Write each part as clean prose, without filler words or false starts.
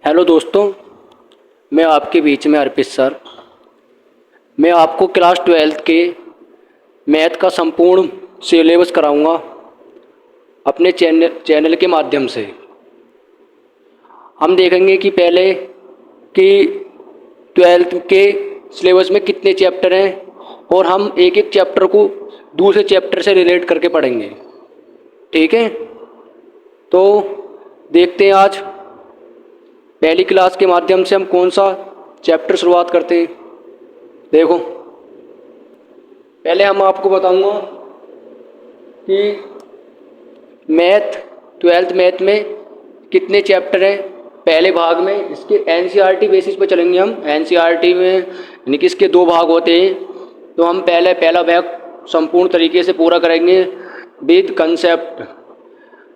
Hello दोस्तों, मैं आपके बीच में अर्पित सर। मैं आपको क्लास 12th के मैथ का संपूर्ण सिलेबस कराऊंगा अपने चैनल के माध्यम से। हम देखेंगे कि पहले कि 12th के सिलेबस में कितने चैप्टर हैं और हम एक एक चैप्टर को दूसरे चैप्टर से रिलेट करके पढ़ेंगे। ठीक है, तो देखते हैं आज पहली क्लास के माध्यम से हम कौन सा चैप्टर शुरुआत करते हैं। देखो, पहले हम आपको बताऊंगा कि मैथ 12th मैथ में कितने चैप्टर हैं। पहले भाग में इसके एनसीईआरटी बेसिस पे चलेंगे हम। एनसीईआरटी में यानी कि इसके दो भाग होते हैं, तो हम पहला भाग संपूर्ण तरीके से पूरा करेंगे विद कंसेप्ट,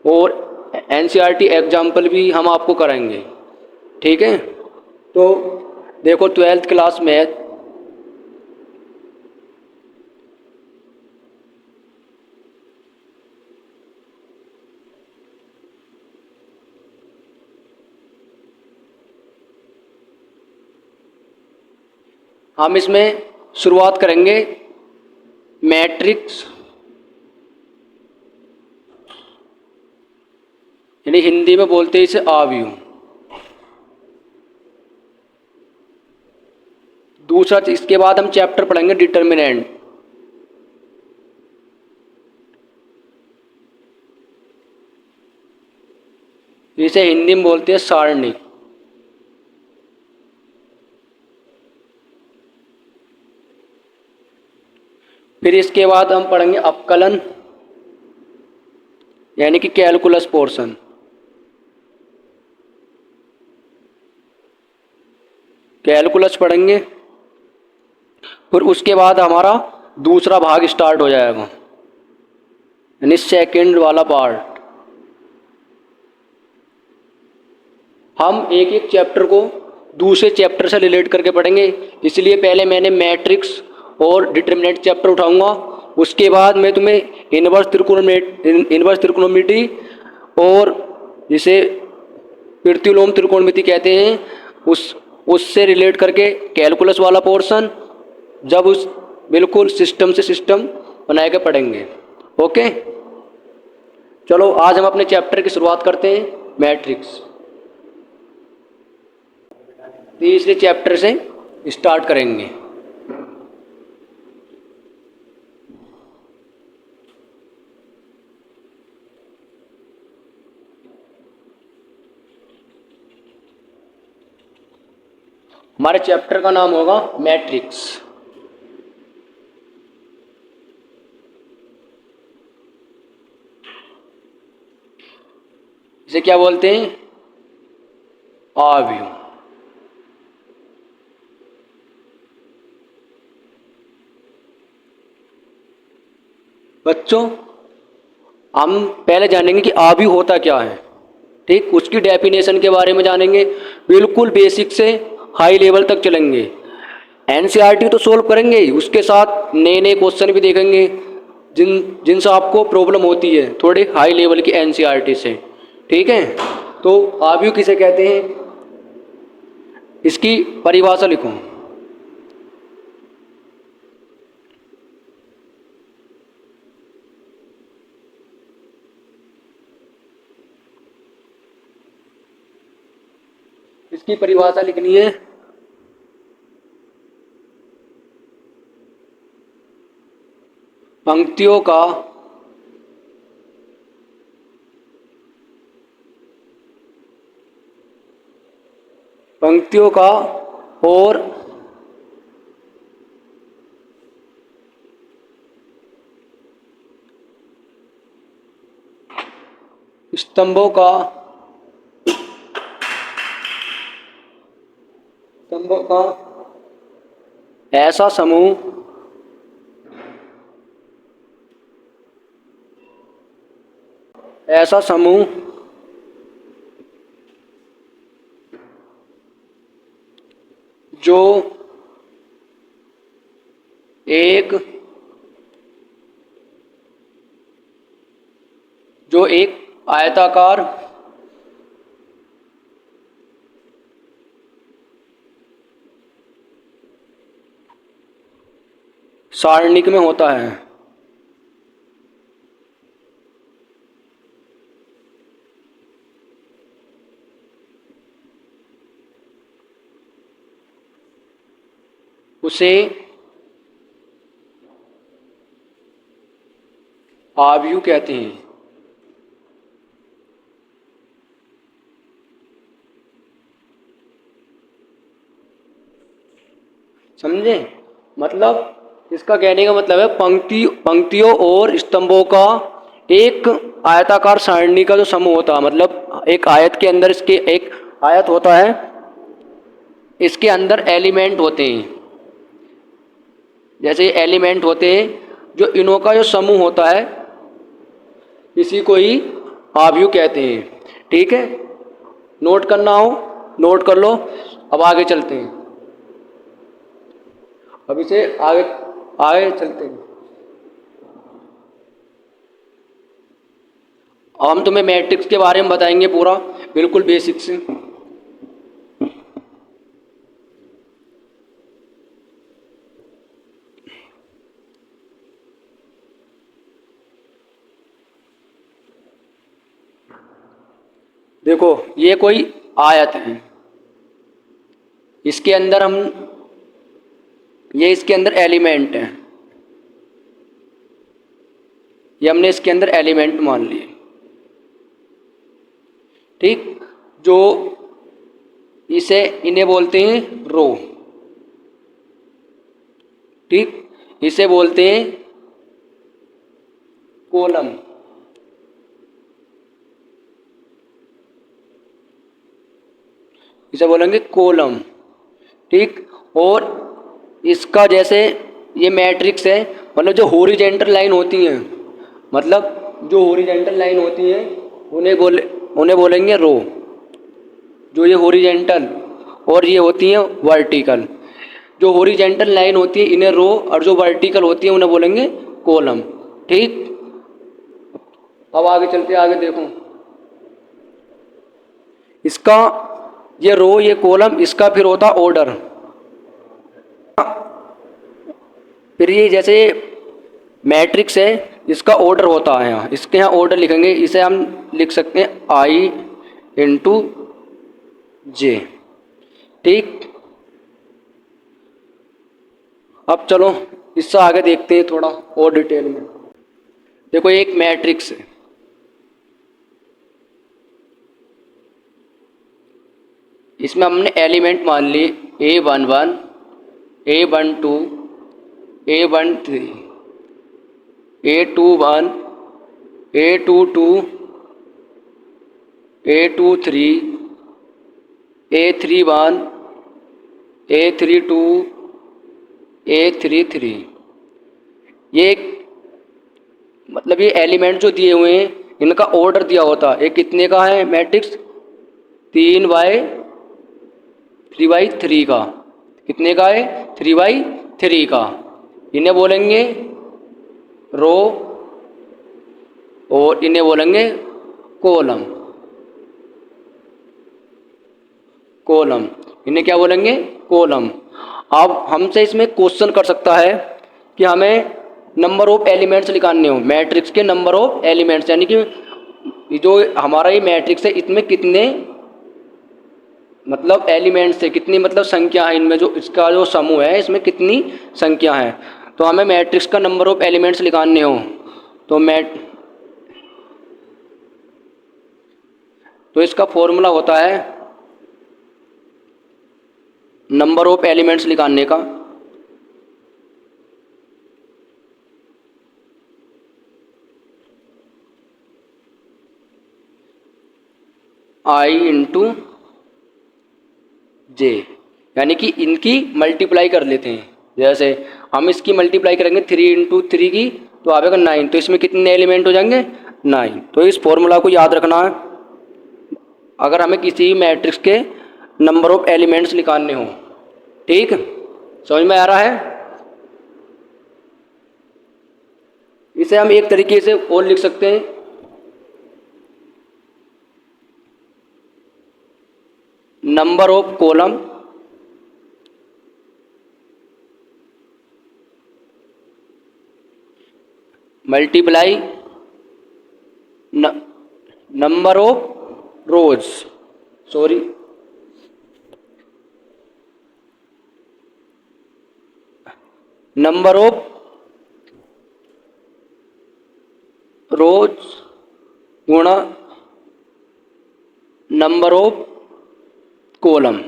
और एनसीईआरटी एग्जाम्पल भी हम आपको कराएंगे। ठीक है, तो देखो 12th क्लास मैथ हम इसमें शुरुआत करेंगे मैट्रिक्स, यानी हिंदी में बोलते हैं इसे आव्यूह। दूसरा, इसके बाद हम चैप्टर पढ़ेंगे डिटर्मिनेंट। इसे हिंदी में बोलते हैं सारणी। फिर इसके बाद हम पढ़ेंगे अपकलन, यानी कि कैलकुलस पोर्शन। कैलकुलस पढ़ेंगे, फिर उसके बाद हमारा दूसरा भाग स्टार्ट हो जाएगा, यानी सेकंड वाला पार्ट। हम एक एक चैप्टर को दूसरे चैप्टर से रिलेट करके पढ़ेंगे, इसलिए पहले मैंने मैट्रिक्स और डिटर्मिनेंट चैप्टर उठाऊंगा। उसके बाद मैं तुम्हें इनवर्स त्रिकोणमिति और जिसे प्रतिलोम त्रिकोणमिति कहते हैं उससे रिलेट करके कैलकुलस वाला पोर्शन, जब उस बिल्कुल सिस्टम से सिस्टम बना के पढ़ेंगे। ओके, चलो आज हम अपने चैप्टर की शुरुआत करते हैं मैट्रिक्स। तीसरे चैप्टर से स्टार्ट करेंगे। हमारे चैप्टर का नाम होगा मैट्रिक्स। इसे क्या बोलते हैं? आव्यूह। बच्चों, हम पहले जानेंगे कि आव्यूह होता क्या है। ठीक, उसकी डेफिनेशन के बारे में जानेंगे, बिल्कुल बेसिक से हाई लेवल तक चलेंगे। एनसीईआरटी तो सोल्व करेंगे ही, उसके साथ नए नए क्वेश्चन भी देखेंगे जिनसे आपको प्रॉब्लम होती है थोड़े हाई लेवल की एनसीईआरटी से। ठीक है, तो आव्यूह किसे कहते हैं, इसकी परिभाषा लिखो। इसकी परिभाषा लिखनी है पंक्तियों का और स्तंभों का ऐसा समूह जो एक आयताकार सारणिक में होता है। उसे आव्यूह कहते हैं। समझे? मतलब इसका कहने का मतलब है पंक्तियों और स्तंभों का एक आयताकार सारणी का जो समूह होता है, मतलब एक आयत के अंदर इसके एक आयत होता है, इसके अंदर एलिमेंट होते हैं। जैसे एलिमेंट होते हैं, जो इनों का जो समूह होता है इसी को ही आव्यूह कहते हैं। ठीक है, नोट करना हो नोट कर लो। अब आगे चलते हैं, अभी से आगे आगे चलते हैं। अब हम तुम्हें मैट्रिक्स के बारे में बताएंगे पूरा, बिल्कुल बेसिक से। देखो ये कोई आयत है, इसके अंदर ये इसके अंदर एलिमेंट है, ये हमने इसके अंदर एलिमेंट मान लिए। ठीक, जो इन्हें बोलते हैं रो। ठीक, इसे बोलते हैं कॉलम। इसे बोलेंगे कॉलम। ठीक, और इसका जैसे ये मैट्रिक्स है, मतलब जो हॉरिजेंटल लाइन होती हैं, मतलब जो हॉरिजेंटल लाइन होती हैं उन्हें बोलेंगे रो। जो ये हॉरिजेंटल और ये होती हैं वर्टिकल। जो हॉरिजेंटल लाइन होती है इन्हें रो, और जो वर्टिकल होती है उन्हें बोलेंगे कॉलम। ठीक, अब आगे चलते, आगे देखो इसका, ये रो ये कॉलम, इसका फिर होता ऑर्डर। फिर ये जैसे मैट्रिक्स है, इसका ऑर्डर होता है, यहाँ इसके यहाँ ऑर्डर लिखेंगे, इसे हम लिख सकते हैं आई इंटू जे। ठीक, अब चलो इससे आगे देखते हैं थोड़ा और डिटेल में। देखो एक मैट्रिक्स है, इसमें हमने एलिमेंट मान लिए A11, A12, A13, A21, A22, A23, A31, A32, A33। ये मतलब ये एलिमेंट जो दिए हुए हैं इनका ऑर्डर दिया होता है। ये कितने का है मैट्रिक्स? 3/3 का। कितने का है? 3/3 का। इन्हें बोलेंगे रो और इन्हें बोलेंगे कॉलम। कॉलम, इन्हें क्या बोलेंगे? कॉलम। अब हमसे इसमें क्वेश्चन कर सकता है कि हमें नंबर ऑफ एलिमेंट्स निकालने हो, मैट्रिक्स के नंबर ऑफ एलिमेंट्स, यानी कि जो हमारा ये मैट्रिक्स है इसमें कितने मतलब एलिमेंट्स है, कितनी मतलब संख्या है, इनमें जो इसका जो समूह है इसमें कितनी संख्या है। तो हमें मैट्रिक्स का नंबर ऑफ एलिमेंट्स निकालने हो तो इसका फॉर्मूला होता है नंबर ऑफ एलिमेंट्स निकालने का, आई इंटू जे, यानी कि इनकी मल्टीप्लाई कर लेते हैं। जैसे हम इसकी मल्टीप्लाई करेंगे 3 × 3 की तो आएगा 9, तो इसमें कितने एलिमेंट हो जाएंगे? 9। तो इस फॉर्मूला को याद रखना है अगर हमें किसी मैट्रिक्स के नंबर ऑफ एलिमेंट्स निकालने हो। ठीक, समझ में आ रहा है? इसे हम एक तरीके से और लिख सकते हैं, number of column multiply number of rows, sorry, number of rows गुणा number of column.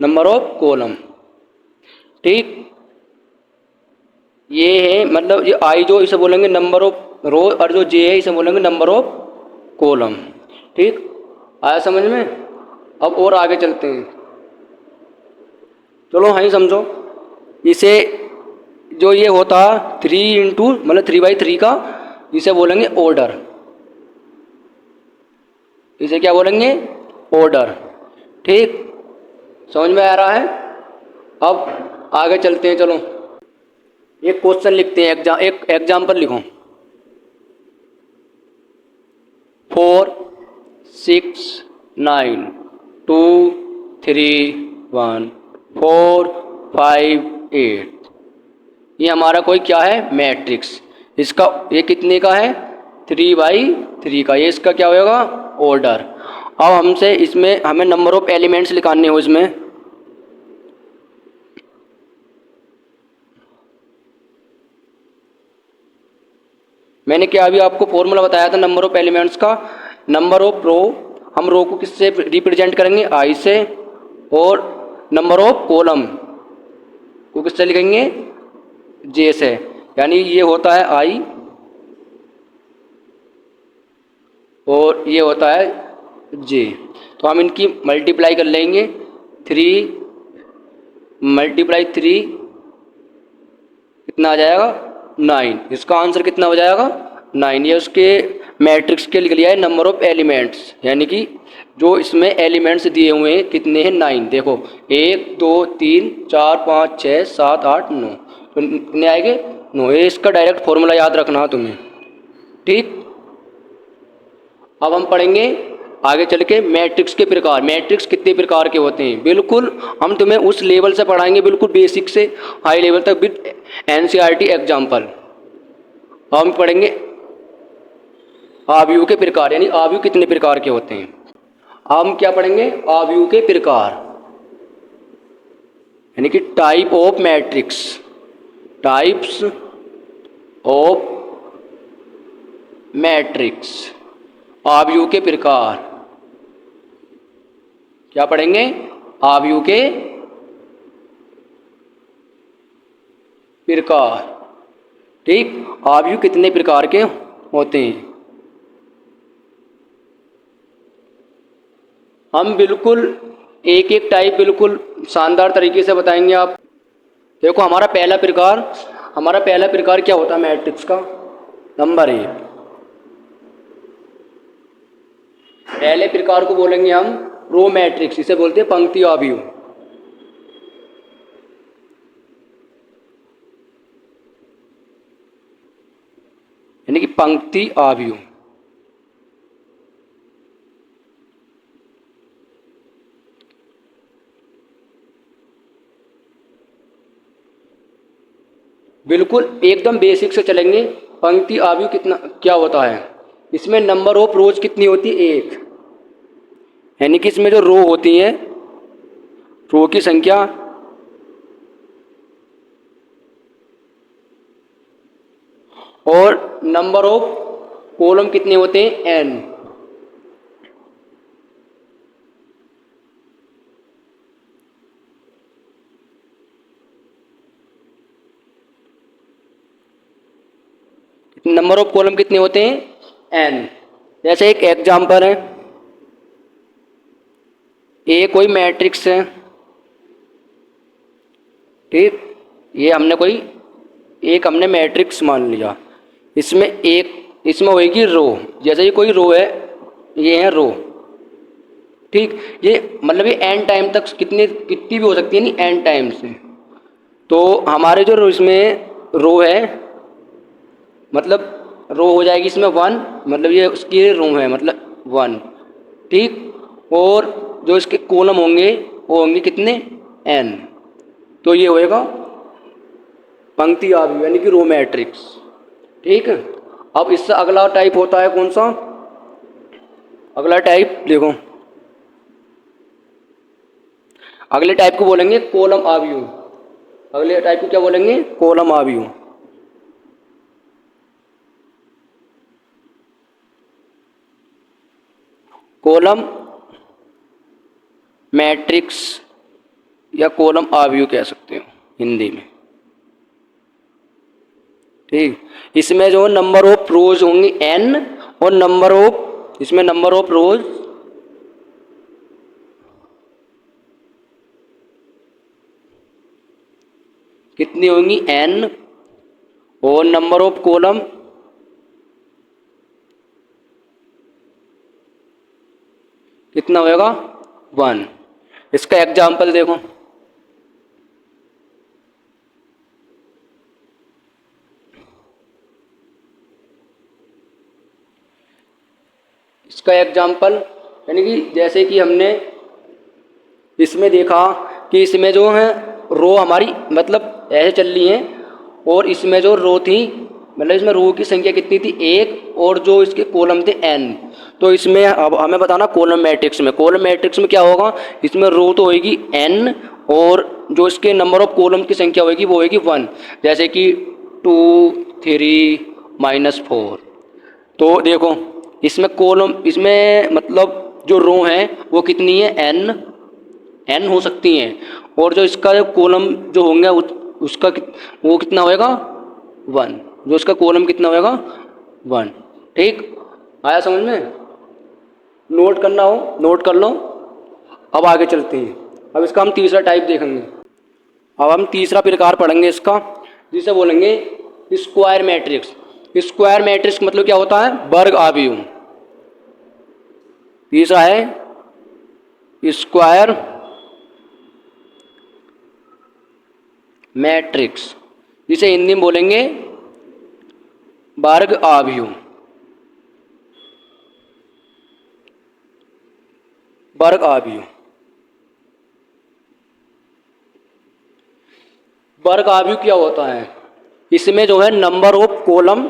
Number of column, ठीक। ये है मतलब ये आई जो इसे बोलेंगे नंबर ऑफ रो, और जो जे है इसे बोलेंगे नंबर ऑफ कॉलम, ठीक। आया समझ में? अब और आगे चलते हैं। चलो हाँ ही समझो। इसे जो ये होता 3 इंटू मतलब 3/3 का, इसे बोलेंगे ऑर्डर। इसे क्या बोलेंगे? ऑर्डर, ठीक। समझ में आ रहा है? अब आगे चलते हैं। चलो एक क्वेश्चन लिखते हैं, एक एग्जाम्पल लिखो। 4 6 9 2 3 1 4 5 8। ये हमारा कोई क्या है? मैट्रिक्स। इसका ये कितने का है? 3/3 का। ये इसका क्या होगा? ऑर्डर। अब हमसे इसमें हमें नंबर ऑफ एलिमेंट्स निकालने हो इसमें। मैंने क्या अभी आपको फॉर्मूला बताया था नंबर ऑफ एलिमेंट्स का? नंबर ऑफ रो, हम रो को किससे रिप्रेजेंट करेंगे? आई से। और नंबर ऑफ कॉलम को किससे लिखेंगे? जे से। यानी ये होता है आई और ये होता है जे। तो हम इनकी मल्टीप्लाई कर लेंगे। 3 × 3 कितना आ जाएगा? 9। इसका आंसर कितना हो जाएगा? 9। ये उसके मैट्रिक्स के लिख लिया है नंबर ऑफ एलिमेंट्स, यानी कि जो इसमें एलिमेंट्स दिए हुए हैं कितने हैं? 9। देखो 1 2 3 4 5 6 7 8 9, तो कितने आएंगे? 9। ये इसका डायरेक्ट फॉर्मूला याद रखना तुम्हें, ठीक। अब हम पढ़ेंगे आगे चल के मैट्रिक्स के प्रकार। मैट्रिक्स कितने प्रकार के होते हैं? बिल्कुल हम तुम्हें उस लेवल से पढ़ाएंगे, बिल्कुल बेसिक से हाई लेवल तक विद एनसीईआरटी एग्जाम्पल। हम पढ़ेंगे आव्यूह के प्रकार, यानी आव्यूह कितने प्रकार के होते हैं। हम क्या पढ़ेंगे? आव्यूह के प्रकार, यानी कि type of matrix, types of matrix, आव्यूह के प्रकार। क्या पढ़ेंगे? आव्यूह के प्रकार, ठीक। आव्यूह कितने प्रकार के होते हैं? हम बिल्कुल एक एक टाइप बिल्कुल शानदार तरीके से बताएंगे। आप देखो हमारा पहला प्रकार क्या होता है मैट्रिक्स का? नंबर 1। पहले प्रकार को बोलेंगे हम रो मैट्रिक्स, इसे बोलते हैं पंक्ति आव्यूह। यानी कि पंक्ति आव्यूह। बिल्कुल एकदम बेसिक से चलेंगे। पंक्ति आव्यूह कितना क्या होता है? इसमें नंबर ऑफ रोज कितनी होती है? 1। यानी कि इसमें जो रो होती हैं, रो की संख्या और नंबर ऑफ कॉलम कितने होते हैं? n। नंबर ऑफ कॉलम कितने होते हैं? n। जैसे एक एग्जाम्पल है, ए कोई मैट्रिक्स है, ठीक। ये हमने कोई एक हमने मैट्रिक्स मान लिया। इसमें होएगी रो, जैसे ये कोई रो है, ये है रो, ठीक। ये मतलब ये n टाइम तक कितनी भी हो सकती है, नहीं n टाइम से। तो हमारे जो इसमें रो है, मतलब रो हो जाएगी इसमें 1, मतलब ये उसकी रो है मतलब 1, ठीक। और जो इसके कॉलम होंगे वो होंगे कितने? n। तो ये होएगा पंक्ति आव्यूह यानी कि रो मैट्रिक्स। ठीक है, अब इससे अगला टाइप होता है कौन सा? अगला टाइप देखो, अगले टाइप को बोलेंगे कॉलम आव्यूह। अगले टाइप को क्या बोलेंगे? कॉलम आव्यूह। कॉलम मैट्रिक्स या कॉलम आव्यूह कह सकते हो हिंदी में। ठीक, इसमें जो नंबर ऑफ रोज होंगी n और नंबर ऑफ, इसमें नंबर ऑफ रोज कितनी होंगी? n और नंबर ऑफ कॉलम कितना होएगा? 1। इसका एग्जाम्पल देखो, इसका एग्जाम्पल यानी कि जैसे कि हमने इसमें देखा कि इसमें जो है रो हमारी मतलब ऐसे चल रही है, और इसमें जो रो थी मतलब इसमें रो की संख्या कितनी थी? 1, और जो इसके कॉलम थे n। तो इसमें अब हमें बताना कॉलम मैट्रिक्स में, कॉलम मैट्रिक्स में क्या होगा? इसमें रो तो होएगी n और जो इसके नंबर ऑफ कॉलम की संख्या होएगी वो होएगी 1, जैसे कि 2, 3, -4। तो देखो इसमें कॉलम, इसमें मतलब जो रो हैं वो कितनी है? n हो सकती हैं, और जो इसका जो कॉलम जो होंगे उसका वो कितना होएगा? 1। जो इसका कॉलम कितना होएगा? 1। ठीक, आया समझ में? नोट करना हो नोट कर लो। अब आगे चलते हैं, अब इसका हम तीसरा टाइप देखेंगे। अब हम तीसरा प्रकार पढ़ेंगे इसका, जिसे बोलेंगे स्क्वायर मैट्रिक्स। स्क्वायर मैट्रिक्स मतलब क्या होता है? वर्ग आव्यूह। तीसरा है स्क्वायर मैट्रिक्स, जिसे हिंदी में बोलेंगे वर्ग आव्यूह। वर्ग आव्यूह, वर्ग आव्यूह क्या होता है? इसमें जो है नंबर ऑफ कॉलम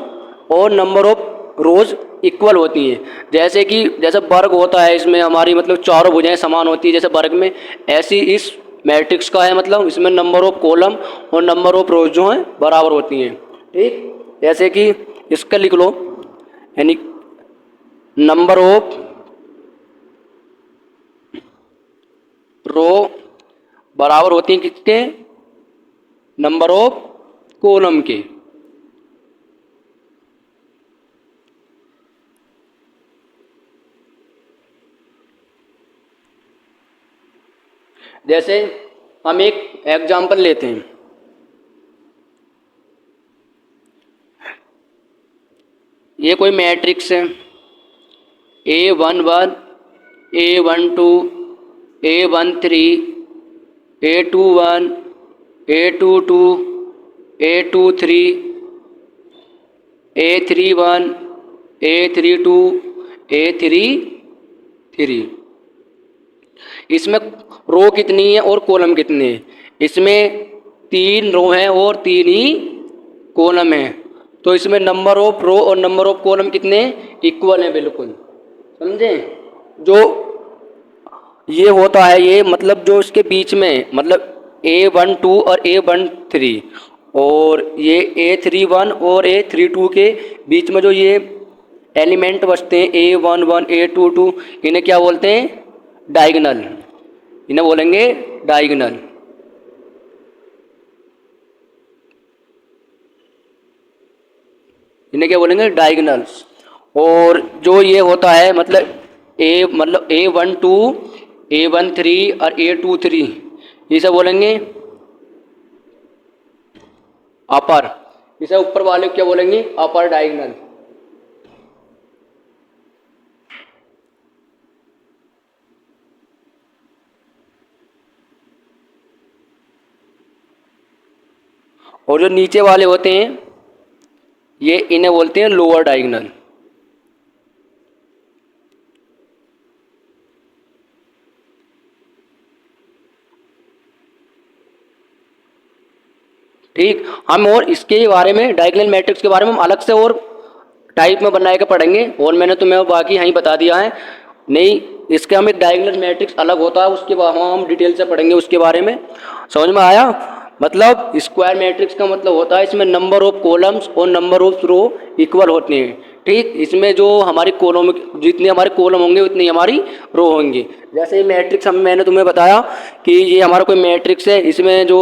और नंबर ऑफ रोज इक्वल होती हैं। जैसे कि जैसे वर्ग होता है इसमें हमारी मतलब चारों भुजाएं समान होती है जैसे वर्ग में, ऐसी इस मैट्रिक्स का है मतलब इसमें नंबर ऑफ कॉलम और नंबर ऑफ रोज जो हैं बराबर होती हैं। ठीक, जैसे कि इसका लिख लो, यानी नंबर ऑफ रो बराबर होती हैं किसके? नंबर ऑफ कॉलम के। जैसे हम एक एग्जाम्पल लेते हैं, ये कोई मैट्रिक्स है A11, A12, A13, A21, A22, A23, A31, A32, A33। इसमें रो कितनी है और कॉलम कितने हैं? इसमें 3 रो हैं और 3 ही कॉलम हैं। तो इसमें नंबर ऑफ रो और नंबर ऑफ कॉलम कितने? इक्वल हैं, बिल्कुल। समझे? जो ये होता है ये मतलब जो इसके बीच में मतलब A12 और A13 और ये A31 और A32 के बीच में जो ये एलिमेंट बचते हैं A11, A22, इन्हें क्या बोलते हैं? डायगोनल। इन्हें बोलेंगे डायगोनल। इन्हें क्या बोलेंगे? डायगोनल्स। और जो ये होता है मतलब A12, A13 और A23, इसे बोलेंगे अपर। इसे ऊपर वाले को क्या बोलेंगे? अपर डायगोनल। और जो नीचे वाले होते हैं ये इन्हें बोलते हैं लोअर डायगोनल। ठीक, हम और इसके बारे में डायगोनल मैट्रिक्स के बारे में हम अलग से और टाइप में बना के पढ़ेंगे, और मैंने तुम्हें बाकी यहीं बता दिया है। नहीं, इसके हम एक डायगोनल मैट्रिक्स अलग होता है, उसके बाद हम डिटेल से पढ़ेंगे उसके बारे में। समझ में आया? मतलब स्क्वायर मैट्रिक्स का मतलब होता है इसमें नंबर ऑफ कॉलम्स और नंबर ऑफ रो इक्वल होते हैं। ठीक, इसमें जो हमारी कॉलम, जितने हमारे कॉलम होंगे उतनी हमारी रो होंगी। जैसे मैट्रिक्स मैंने तुम्हें बताया कि ये हमारा कोई मैट्रिक्स है, इसमें जो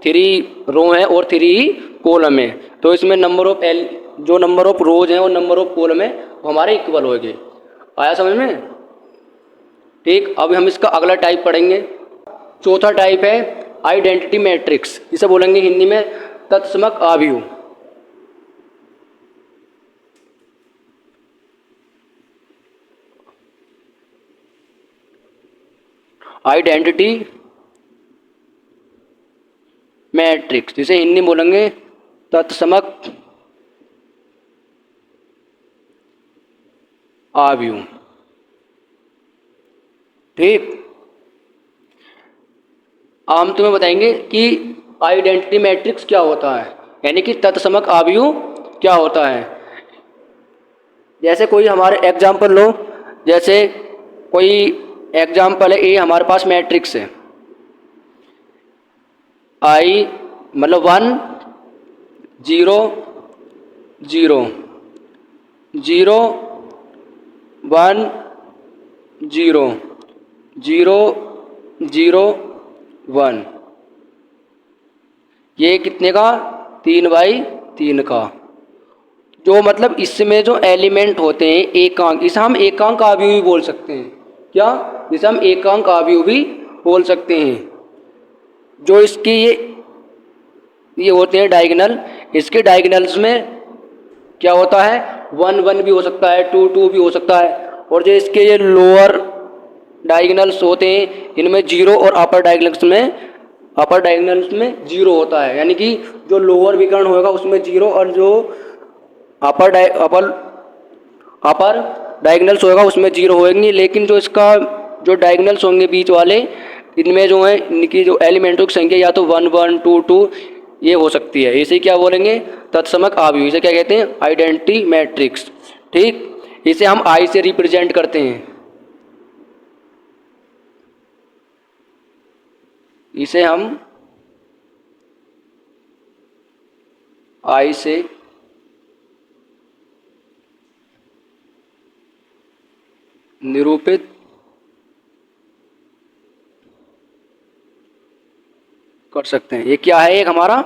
3 रो हैं और 3 कॉलम है, तो इसमें नंबर ऑफ जो नंबर ऑफ रोज हैं और नंबर ऑफ कॉलम है वो हमारे इक्वल होंगे। आया समझ में? ठीक, अब हम इसका अगला टाइप पढ़ेंगे। चौथा टाइप है आइडेंटिटी मैट्रिक्स, जिसे बोलेंगे हिंदी में तत्समक आव्यूह। आइडेंटिटी मैट्रिक्स, जिसे हिंदी में बोलेंगे तत्समक आव्यूह। ठीक, हम तुम्हें बताएंगे कि आइडेंटिटी मैट्रिक्स क्या होता है, यानी कि तत्समक आव्यूह क्या होता है। जैसे कोई हमारे एग्जाम्पल लो, जैसे कोई एग्जाम्पल है, ए हमारे पास मैट्रिक्स है, आई मतलब 1 0 0 0 1 0 0 0 1। ये कितने का? 3/3 का। जो मतलब इसमें जो एलिमेंट होते हैं एकांक, इसे हम एकांक आव्यूह भी बोल सकते हैं। क्या? जिसे हम एकांक आव्यूह भी बोल सकते हैं। जो इसके ये होते हैं डायगोनल, इसके डायगोनल्स में क्या होता है? 1 1 भी हो सकता है, 2 2 भी हो सकता है। और जो इसके ये लोअर डायगोनल्स होते हैं, इनमें 0 और अपर डायगोनल्स में 0 होता है, यानी कि जो लोअर विकर्ण होगा उसमें 0 और जो अपर डायगोनल्स होगा उसमें 0 होंगे। लेकिन जो इसका जो डायगोनल्स होंगे बीच वाले, इनमें जो है इनकी जो एलिमेंटों की संख्या या तो 1 1 2 2 ये हो सकती है। इसे क्या बोलेंगे? तत्समक आव्यूह। इसे क्या कहते हैं? Identity matrix. ठीक, इसे हम आई से रिप्रेजेंट करते हैं। इसे हम आई से निरूपित कर सकते हैं। ये क्या है? एक हमारा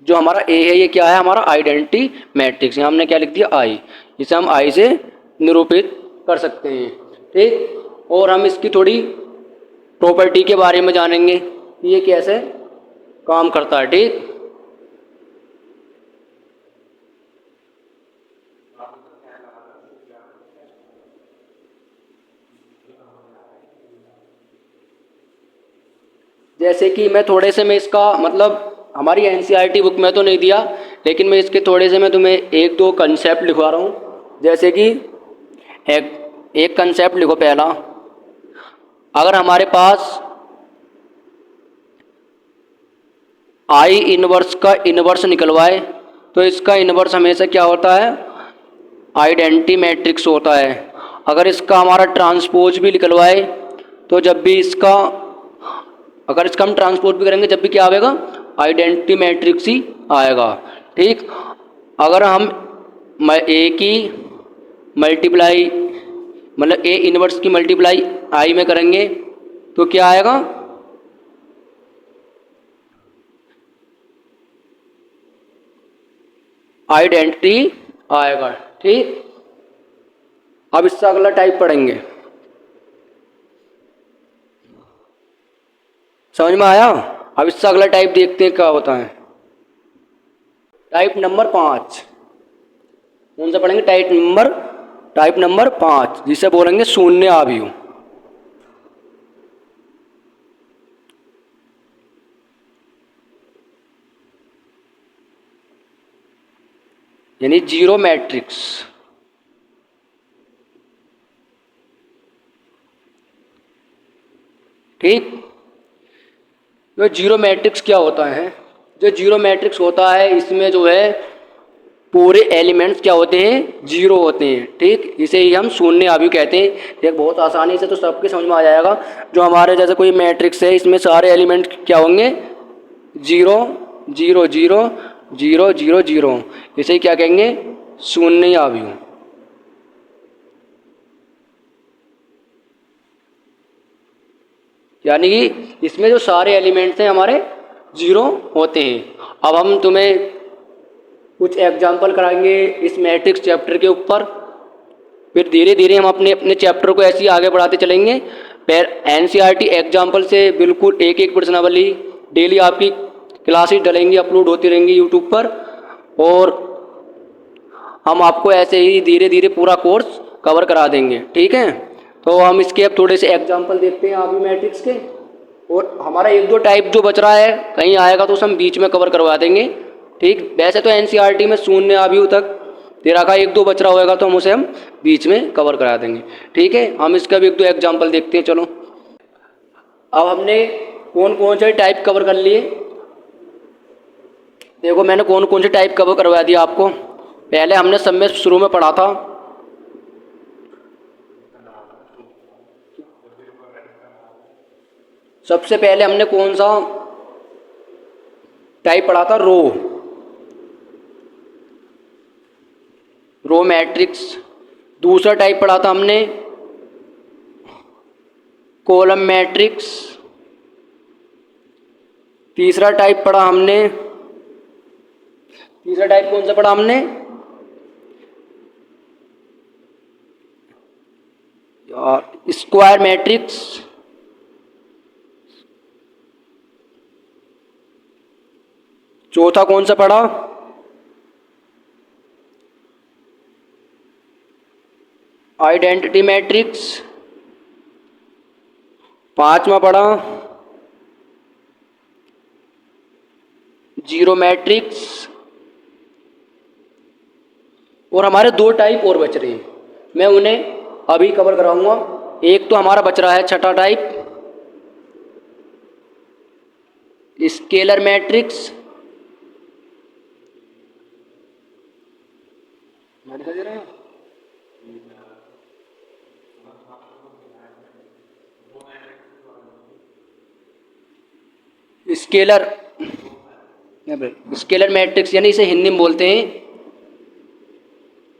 जो हमारा ए है, ये क्या है? हमारा आइडेंटिटी मैट्रिक्स। यहाँ हमने क्या लिख दिया? आई। इसे हम आई से निरूपित कर सकते हैं। ठीक, और हम इसकी थोड़ी प्रॉपर्टी के बारे में जानेंगे कि ये कैसे काम करता है। ठीक, जैसे कि मैं इसका मतलब हमारी एनसीईआरटी बुक में तो नहीं दिया, लेकिन मैं इसके थोड़े से मैं तुम्हें 1 2 कंसेप्ट लिखवा रहा हूँ। जैसे कि एक कंसेप्ट लिखो पहला। अगर हमारे पास आई इनवर्स का इनवर्स निकलवाए तो इसका इनवर्स हमेशा क्या होता है? आइडेंटिटी मैट्रिक्स होता है। अगर इसका हमारा ट्रांसपोज भी निकलवाए तो जब भी इसका अगर इसका हम ट्रांसपोज भी करेंगे जब भी क्या आएगा? आइडेंटिटी मैट्रिक्स ही आएगा। ठीक, अगर हम ए की मल्टीप्लाई मतलब ए इनवर्स की मल्टीप्लाई आई में करेंगे तो क्या आएगा? आइडेंटिटी आएगा। ठीक, अब इससे अगला टाइप पढ़ेंगे। समझ में आया? अब इससे अगला टाइप देखते हैं क्या होता है। Type number 5। कौन सा पढ़ेंगे? टाइप नंबर 5, जिसे बोलेंगे शून्य आव्यूह। यानी जीरो मैट्रिक्स। ठीक, तो जीरो मैट्रिक्स क्या होता है? जो जीरो मैट्रिक्स होता है इसमें जो है पूरे एलिमेंट्स क्या होते हैं, जीरो होते हैं। ठीक, इसे ही हम शून्य अवयव कहते हैं। ये बहुत आसानी से तो सबके समझ में आ जाएगा। जो हमारे जैसे कोई मैट्रिक्स है इसमें सारे एलिमेंट क्या होंगे, zero zero zero zero zero zero, इसे क्या कहेंगे, शून्य अवयव। यानी कि इसमें जो सारे एलिमेंट्स हैं हमारे जीरो होते हैं। अब हम तुम्हें कुछ एग्जाम्पल कराएंगे इस मैट्रिक्स चैप्टर के ऊपर, फिर धीरे धीरे हम अपने अपने चैप्टर को ऐसे ही आगे बढ़ाते चलेंगे। फिर एनसीईआरटी एग्जाम्पल से बिल्कुल एक एक प्रश्नावली डेली आपकी क्लासेस डलेंगी, अपलोड होती रहेंगी यूट्यूब पर, और हम आपको ऐसे ही धीरे धीरे पूरा कोर्स कवर करा देंगे। ठीक है, तो हम इसके अब थोड़े से एग्जाम्पल देखते हैं अभी मैट्रिक्स के, और हमारा एक दो टाइप जो बच रहा है कहीं आएगा तो उसे हम बीच में कवर करवा देंगे। ठीक, वैसे तो एनसीईआरटी में शून्य अवयव तक तेरा का एक दो बच रहा होगा तो हम उसे बीच में कवर करा देंगे। ठीक है, हम इसका भी एक दो एग्जाम्पल देखते हैं। चलो, अब हमने कौन कौन से टाइप कवर कर लिए, देखो मैंने कौन कौन से टाइप कवर करवा दिया आपको। पहले हमने सब में शुरू में पढ़ा था सबसे पहले हमने कौन सा टाइप पढ़ा था, रो मैट्रिक्स। दूसरा टाइप पढ़ा था हमने कॉलम मैट्रिक्स। तीसरा टाइप पढ़ा हमने, तीसरा टाइप कौन सा पढ़ा हमने, स्क्वायर मैट्रिक्स। चौथा कौन सा पढ़ा, आइडेंटिटी मैट्रिक्स। पांचवा पढ़ा जीरो मैट्रिक्स। और हमारे दो टाइप और बच रहे हैं, मैं उन्हें अभी कवर कराऊंगा। एक तो हमारा बच रहा है छठा टाइप, स्केलर मैट्रिक्स। दिखाई दे रहा है, स्केलर स्केलर मैट्रिक्स, यानी इसे हिंदी में बोलते हैं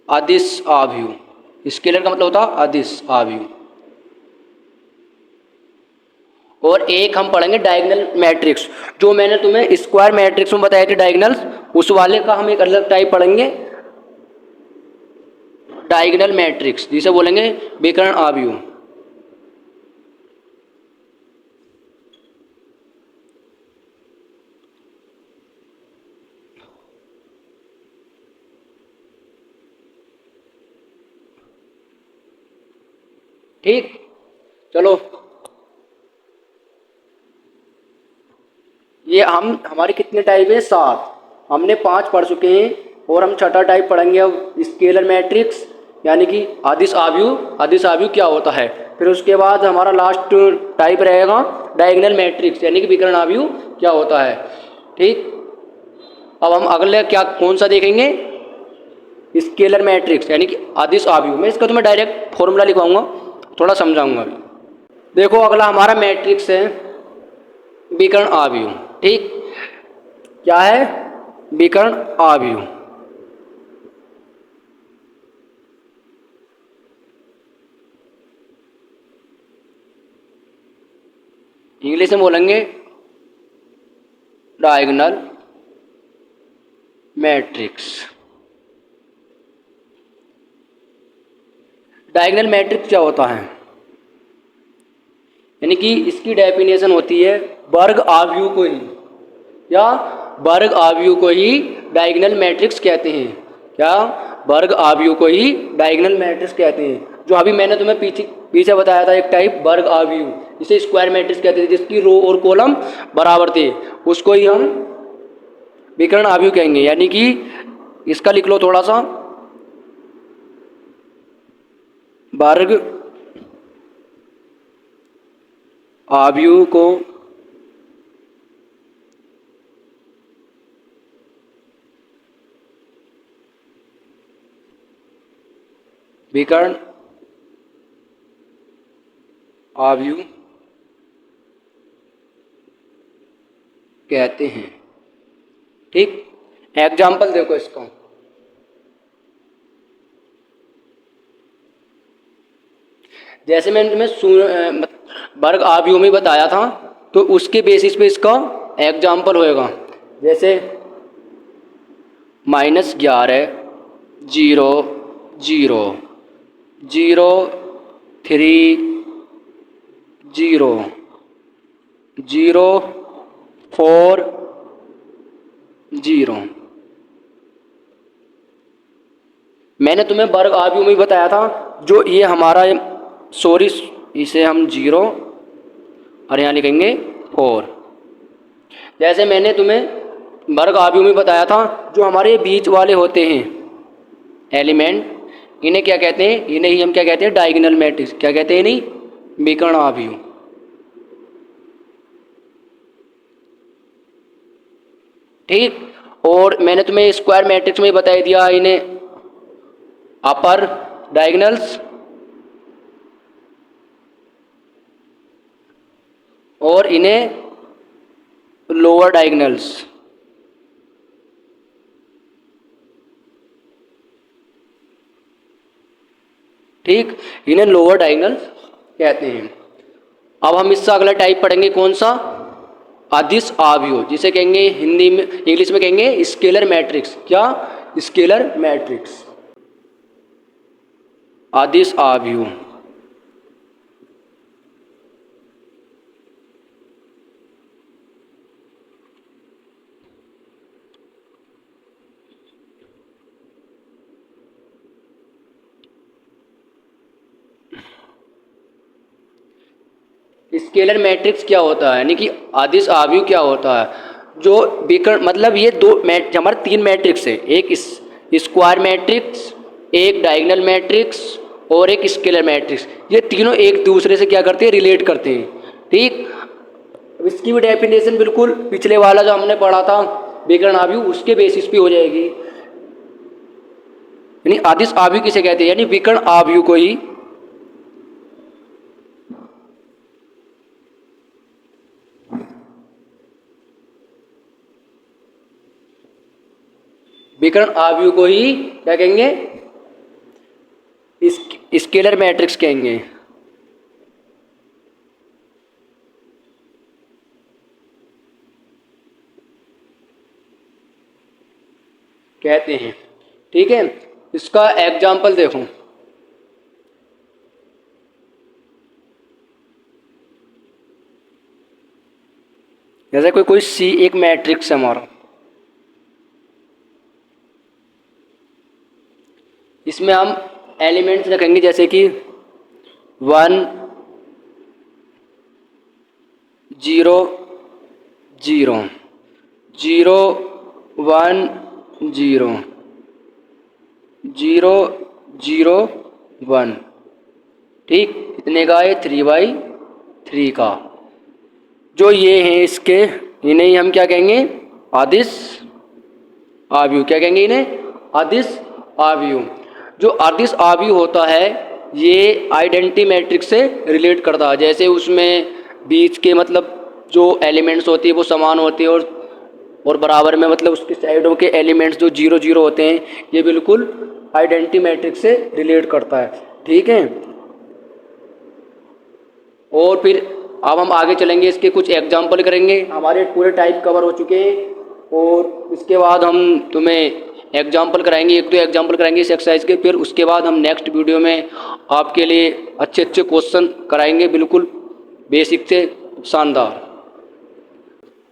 अदिश आव्यूह। स्केलर का मतलब होता है अदिश आव्यूह। और एक हम पढ़ेंगे डायगोनल मैट्रिक्स, जो मैंने तुम्हें स्क्वायर मैट्रिक्स में बताया थे डायगोनल्स, उस वाले का हम एक अलग टाइप पढ़ेंगे, डायगोनल मैट्रिक्स, जिसे बोलेंगे विकर्ण आव्यूह। ठीक, चलो, ये हमारे कितने टाइप है, 7। हमने 5 पढ़ चुके हैं, और हम छठा टाइप पढ़ेंगे अब स्केलर मैट्रिक्स, यानी कि अदिश आव्यूह। अदिश आव्यूह क्या होता है, फिर उसके बाद हमारा लास्ट टाइप रहेगा डायगोनल मैट्रिक्स, यानी कि विकर्ण आव्यूह क्या होता है। ठीक, अब हम अगले क्या कौन सा देखेंगे, स्केलर मैट्रिक्स यानी कि अदिश आव्यूह। मैं इसका तुम्हें डायरेक्ट फॉर्मूला लिखवाऊंगा, थोड़ा समझाऊंगा अभी। देखो, अगला हमारा मैट्रिक्स है विकर्ण आव्यूह। ठीक, क्या है, विकर्ण आव्यूह। इंग्लिश में बोलेंगे डायगोनल मैट्रिक्स। डायगोनल मैट्रिक्स क्या होता है, यानी कि इसकी डेफिनेशन होती है वर्ग आव्यूह को ही, या वर्ग आव्यूह को ही डायगोनल मैट्रिक्स कहते हैं। क्या, वर्ग आव्यूह को ही डायगोनल मैट्रिक्स कहते हैं। जो अभी मैंने तुम्हें पीछे बताया था एक टाइप वर्ग आव्यूह, जिसे स्क्वायर मैट्रिक्स कहते थे, जिसकी रो और कॉलम बराबर थे, उसको ही हम विकर्ण आव्यूह कहेंगे। यानी कि इसका लिख लो थोड़ा सा, वर्ग आव्यूह को विकर्ण आव्यूह कहते हैं। ठीक, एग्जाम्पल देखो इसका। जैसे मैंने तुम्हें वर्ग आव्यूह में बताया था, तो उसके बेसिस पे इसका एग्जाम्पल होएगा। जैसे -11, 0, 0, 0, 3, 0, 0, 4, 0। मैंने तुम्हें वर्ग आव्यूह में बताया था, जो ये हमारा, सॉरी, इसे हम 0 और यहाँ लिखेंगे 4। जैसे मैंने तुम्हें वर्ग आव्यूह में बताया था, जो हमारे बीच वाले होते हैं एलिमेंट, इन्हें क्या कहते हैं? इन्हें ही हम क्या कहते हैं? Diagonal matrix. क्या कहते हैं? नहीं, विकर्ण आव्यूह। ठीक, और मैंने तुम्हें स्क्वायर मैट्रिक्स में बता दिया, इन्हें अपर डायगोनल्स और इन्हें लोअर डायगोनल्स। ठीक, इन्हें लोअर डायगोनल्स कहते हैं। अब हम इससे अगला टाइप पढ़ेंगे, कौन सा? अदिश आव्यूह, जिसे कहेंगे हिंदी में, इंग्लिश में कहेंगे स्केलर मैट्रिक्स। क्या? स्केलर मैट्रिक्स, अदिश आव्यूह। स्केलर मैट्रिक्स क्या होता है, यानी कि अदिश आव्यूह क्या होता है? जो विकर्ण, मतलब ये हमारे 3 मैट्रिक्स है, एक स्क्वायर मैट्रिक्स, एक डायगोनल मैट्रिक्स और एक स्केलर मैट्रिक्स। ये तीनों एक दूसरे से क्या करते हैं? रिलेट करते हैं। ठीक, अब इसकी भी डेफिनेशन बिल्कुल पिछले वाला जो हमने पढ़ा था विकर्ण आव्यूह, उसके बेसिस पे हो जाएगी। यानी अदिश आव्यूह किसे कहते हैं? यानी विकर्ण आव्यूह को ही विकर्ण आव्यूह को ही क्या कहेंगे? स्केलर मैट्रिक्स कहेंगे। कहते हैं। ठीक है, इसका एग्जाम्पल देखो। जैसे कोई सी एक मैट्रिक्स है हमारा, इसमें हम एलिमेंट्स रखेंगे जैसे कि 1, 0, 0, 0, 1, 0, 0, 0, 1। ठीक, इतने का है 3/3 का। जो ये हैं इसके, इन्हें ही हम क्या कहेंगे? अदिश आव्यूह। क्या कहेंगे इन्हें? अदिश आव्यूह। जो अदिश आव्यूह होता है, ये आइडेंटिटी मैट्रिक्स से रिलेट करता है। जैसे उसमें बीच के, मतलब जो एलिमेंट्स होती है वो समान होती है, और बराबर में, मतलब उसके साइडों के एलिमेंट्स जो 0, 0 होते हैं, ये बिल्कुल आइडेंटिटी मैट्रिक्स से रिलेट करता है। ठीक है, और फिर अब हम आगे चलेंगे, इसके कुछ एग्जाम्पल करेंगे। हमारे पूरे टाइप कवर हो चुके हैं, और इसके बाद हम तुम्हें एग्जाम्पल कराएंगे, 1-2 एग्जाम्पल कराएंगे इस एक्सरसाइज के। फिर उसके बाद हम नेक्स्ट वीडियो में आपके लिए अच्छे अच्छे क्वेश्चन कराएंगे, बिल्कुल बेसिक से शानदार।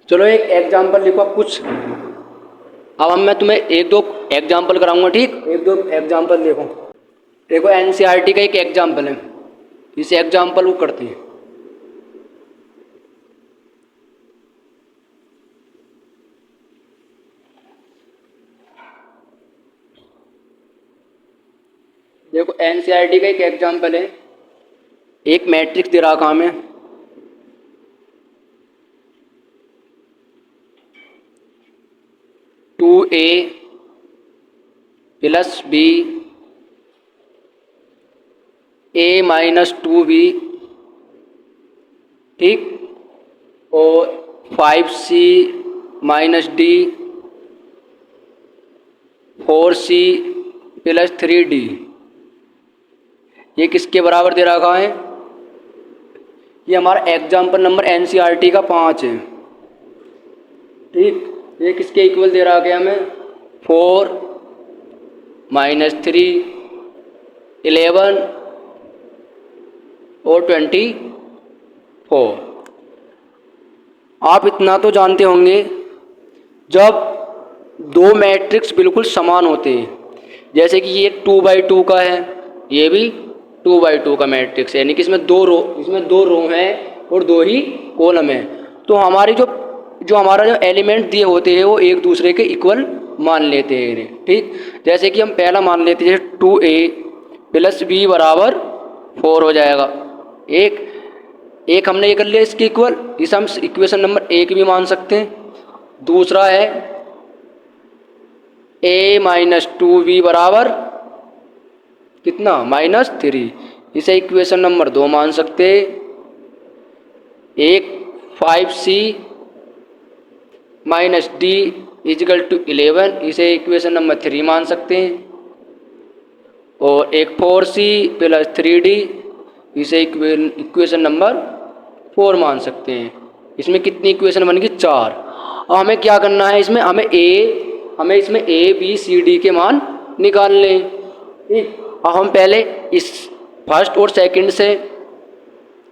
चलो एक एग्जाम्पल लिखो आप कुछ। अब मैं तुम्हें 1-2 एग्जाम्पल कराऊंगा। ठीक, 1-2 एग्जाम्पल देखो एनसीईआरटी का एक एग्जाम्पल है, इस एग्जाम्पल को करते हैं। देखो एनसीईआरटी का एक एग्जाम्पल है, एक मैट्रिक्स दे रखा हमें, A + B A minus 2b, ठीक, और 5c minus D, 4c plus 3d, ये किसके बराबर दे रखा है? ये हमारा एग्जाम्पल नंबर NCERT का 5 है, ठीक। ये किसके इक्वल दे रखा है हमें? 4 माइनस 3 11 और 24। आप इतना तो जानते होंगे, जब दो मैट्रिक्स बिल्कुल समान होते हैं, जैसे कि ये 2x2 का है, ये भी 2x2 का मैट्रिक्स है, यानी कि इसमें दो रो हैं और दो ही कॉलम है, तो हमारी जो हमारा जो एलिमेंट दिए होते हैं वो एक दूसरे के इक्वल मान लेते हैं इन्हें, ठीक। जैसे कि हम पहला मान लेते हैं 2a प्लस b बराबर 4 हो जाएगा। एक हमने ये कर लिया इसके इक्वल, इसे हम इक्वेशन नंबर 1 भी मान सकते हैं। दूसरा है a माइनस 2b बराबर कितना? -3, इसे इक्वेशन नंबर 2 मान सकते हैं। एक 5c minus D is equal to 11, इसे इक्वेशन नंबर 3 मान सकते हैं। और एक 4c प्लस 3d, इसे इक्वेशन नंबर 4 मान सकते हैं। इसमें कितनी इक्वेशन बन गई? 4। और हमें क्या करना है इसमें? हमें इसमें a b c d के मान निकालने हैं, ठीक। अब हम पहले इस फर्स्ट और सेकंड से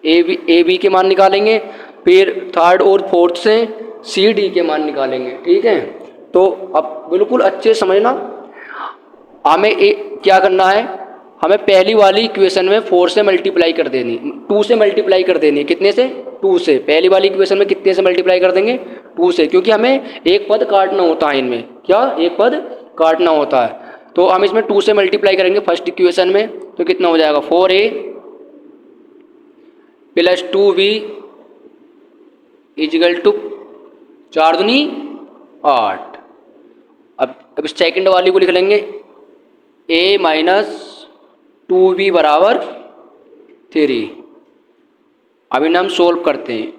ए बी के मान निकालेंगे, फिर थर्ड और फोर्थ से सी डी के मान निकालेंगे, ठीक है। तो अब बिल्कुल अच्छे समझना, हमें क्या करना है, हमें पहली वाली इक्वेशन में 4 से मल्टीप्लाई कर देनी, 2 से मल्टीप्लाई कर देनी। कितने से? 2 से। पहली वाली इक्वेशन में कितने से मल्टीप्लाई कर देंगे? 2 से, क्योंकि हमें एक पद काटना होता है इनमें। क्या? एक पद काटना होता है। तो हम इसमें 2 से मल्टीप्लाई करेंगे फर्स्ट इक्वेशन में, तो कितना हो जाएगा? 4a plus 2b is equal to 4 दूनी 8। अब सेकंड वाली को लिख लेंगे a माइनस 2b बराबर 3। अब इन्हें हम सोल्व करते हैं,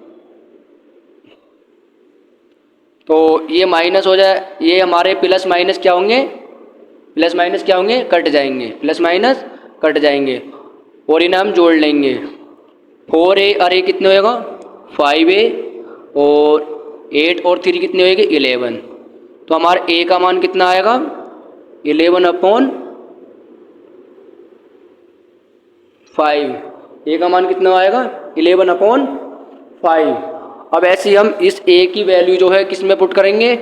तो ये माइनस हो जाए, ये हमारे प्लस माइनस क्या होंगे? प्लस माइनस क्या होंगे? कट जाएंगे, प्लस माइनस कट जाएंगे, और इन्हें हम जोड़ लेंगे। 4a और a कितने होएगा? 5a, और 8 और 3 कितने होएंगे? 11। तो हमारा a का मान कितना आएगा? 11/5। a का मान कितना आएगा? 11/5। अब ऐसे ही हम इस a की वैल्यू जो है किस में पुट करेंगे,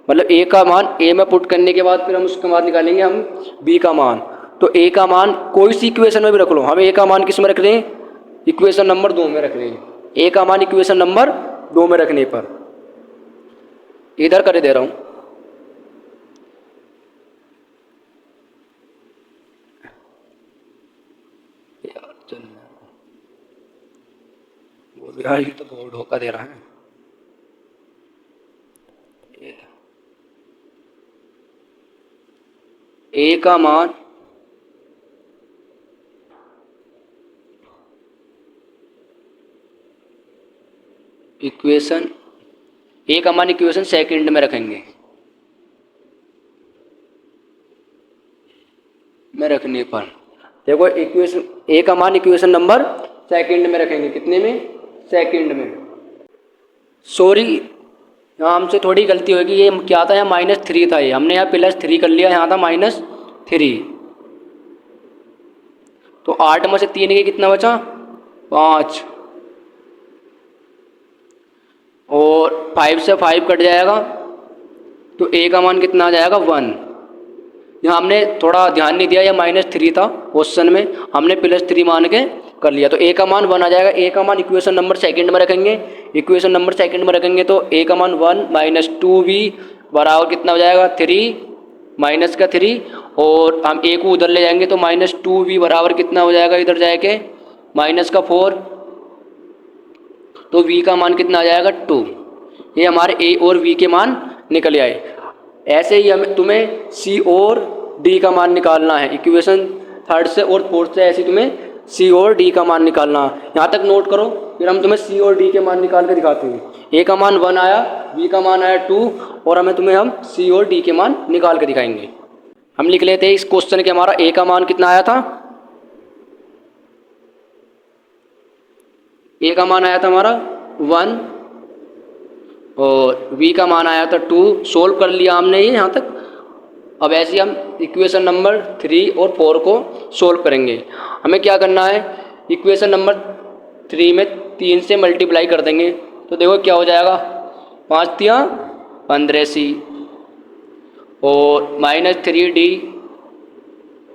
मतलब a का मान a में पुट करने के बाद फिर हम उसके बाद निकालेंगे हम b का मान। तो a का मान कोई सी इक्वेशन में भी रख लो, हम a का मान किस में रख रहे हैं? इक्वेशन नंबर 2 में रख रहे हैं। a का मान इक्वेशन नंबर 2 में रखने पर इधर कर दे रहा हूँ। यार ये तो बहुत धोखा दे रहा है। a का मान इक्वेशन सेकंड में रखेंगे, में रखने पर देखो इक्वेशन a का मान इक्वेशन नंबर सेकंड में रखेंगे। कितने में? सेकंड में। सॉरी, यहाँ हमसे थोड़ी गलती होगी। ये क्या था? यहाँ -3 था, ये हमने यहाँ +3 कर लिया, यहाँ था -3। तो 8 में से 3 के कितना बचा? 5, और 5 से 5 कट जाएगा, तो a का मान कितना आ जाएगा? 1। यहाँ हमने थोड़ा ध्यान नहीं दिया, यह -3 था क्वेश्चन में, हमने +3 मान के कर लिया, तो a का मान 1 आ जाएगा। a का मान इक्वेशन नंबर सेकंड में रखेंगे, इक्वेशन नंबर सेकंड में रखेंगे तो a का मान 1 माइनस 2b बराबर कितना हो जाएगा? 3 माइनस का 3, और हम a को उधर ले जाएंगे तो -2b बराबर कितना हो जाएगा? इधर जाके माइनस का 4, तो v का मान कितना आ जाएगा? 2। ये हमारे a और v के मान निकल आए। ऐसे ही हमें तुम्हें c और d का मान निकालना है, इक्वेशन थर्ड से और फोर्थ से ऐसे तुम्हें सी और डी का मान निकालना। यहाँ तक नोट करो, फिर हम तुम्हें सी और डी के मान निकाल के दिखाते हैं। ए का मान 1 आया, बी का मान आया 2 और हम सी और डी के मान निकाल के दिखाएंगे। हम लिख लेते हैं इस क्वेश्चन के, हमारा ए का मान कितना आया था, ए का मान आया था हमारा 1 और बी का मान आया था 2। सोल्व कर लिया हमने ये यहाँ तक। अब ऐसे ही हम इक्वेशन नंबर 3 और 4 को सोल्व करेंगे। हमें क्या करना है, इक्वेशन नंबर 3 में 3 से मल्टीप्लाई कर देंगे तो देखो क्या हो जाएगा, 5 तिया 15C और -3D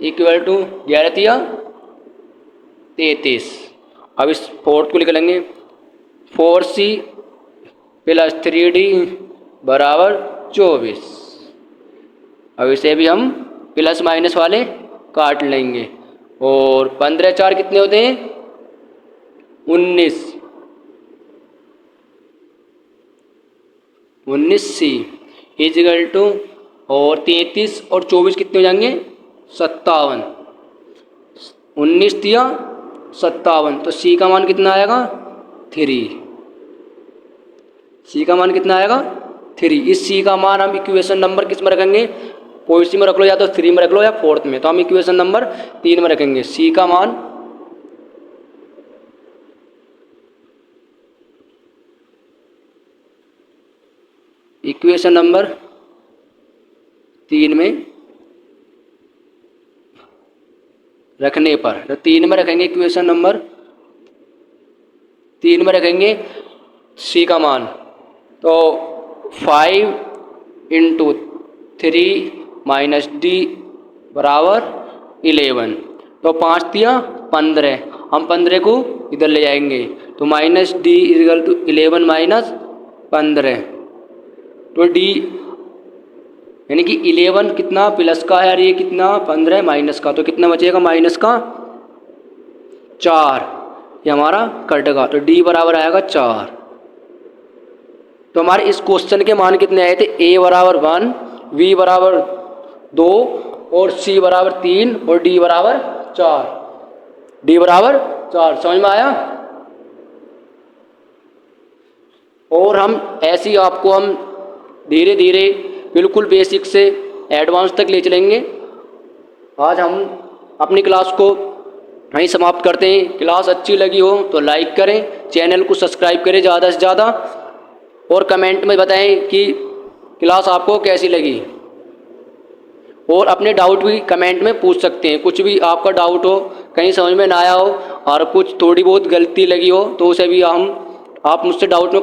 इक्वल टू 11 तिया 33। अब इस 4 को लिख लेंगे, 4C + 3D बराबर 24। अब इसे भी हम प्लस माइनस वाले काट लेंगे और 15 4 कितने होते हैं, 19C इक्वल टू, और 33 और 24 कितने हो जाएंगे, 57। 19 तिया 57, तो सी का मान कितना आएगा, 3। सी का मान कितना आएगा, 3। इस सी का मान हम इक्वेशन नंबर किस में रखेंगे, कोई सी में रख लो, या तो 3 में रख लो या 4th में। तो हम इक्वेशन नंबर 3 में रखेंगे। सी का मान इक्वेशन नंबर 3 में रखने पर, तो 3 में रखेंगे, इक्वेशन नंबर 3 में रखेंगे सी का मान, तो 5 × 3 - D बराबर 11। तो 5 तिया 15, हम 15 को इधर ले जाएंगे तो -D इक्वल टू 11 - 15। तो D यानी कि 11 कितना प्लस का है और ये कितना 15 माइनस का, तो कितना बचेगा, माइनस का 4। ये हमारा कटेगा, तो D बराबर आएगा 4। तो हमारे इस क्वेश्चन के मान कितने आए थे, A बराबर 1, B बराबर 2 और C बराबर 3 और D बराबर 4। D बराबर 4, समझ में आया। और हम ऐसे ही आपको हम धीरे धीरे बिल्कुल बेसिक से एडवांस तक ले चलेंगे। आज हम अपनी क्लास को यहीं समाप्त करते हैं। क्लास अच्छी लगी हो तो लाइक करें, चैनल को सब्सक्राइब करें ज़्यादा से ज़्यादा, और कमेंट में बताएं कि क्लास आपको कैसी लगी। और अपने डाउट भी कमेंट में पूछ सकते हैं। कुछ भी आपका डाउट हो, कहीं समझ में ना आया हो और कुछ थोड़ी बहुत गलती लगी हो तो उसे भी आप मुझसे डाउट में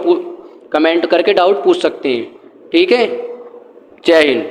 कमेंट करके डाउट पूछ सकते हैं। ठीक है, जय हिंद।